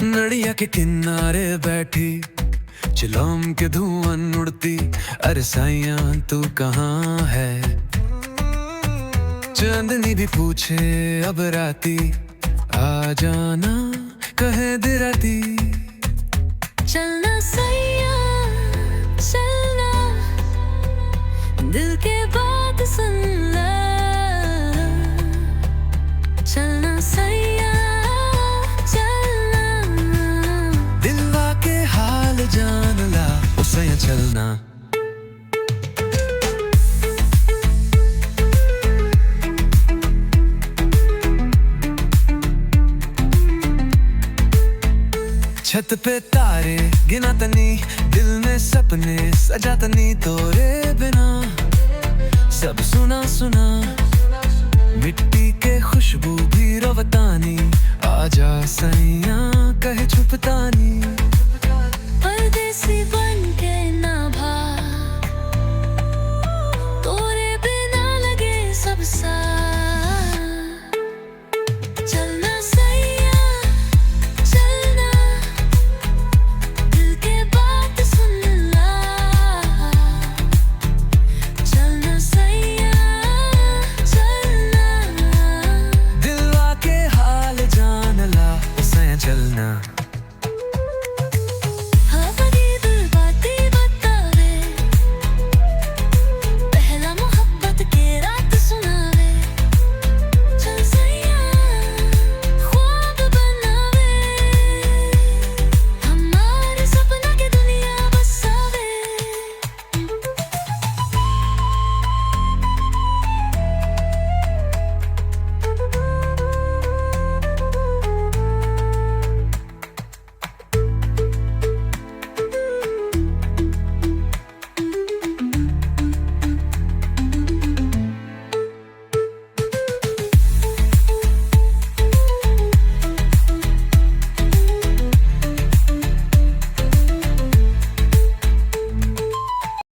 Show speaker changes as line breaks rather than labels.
नड़िया के किनारे बैठी चिलम के धुआं उड़ती, अरे साइया तू कहाँ है। चांदनी भी पूछे अब राती, आ जाना कहे दे राती।
चलना सैया चलना, दिल के बात सुन ला। चलना सैया चलना,
दिलवा के हाल जान ला, उसे चलना। छत पे तारे गिना तनी, दिल में सपने सजा तनी, तोरे बिना सब सुना सुना। मिट्टी के खुशबू भी रोवतानी, आजा सैया कहे छुपतानी।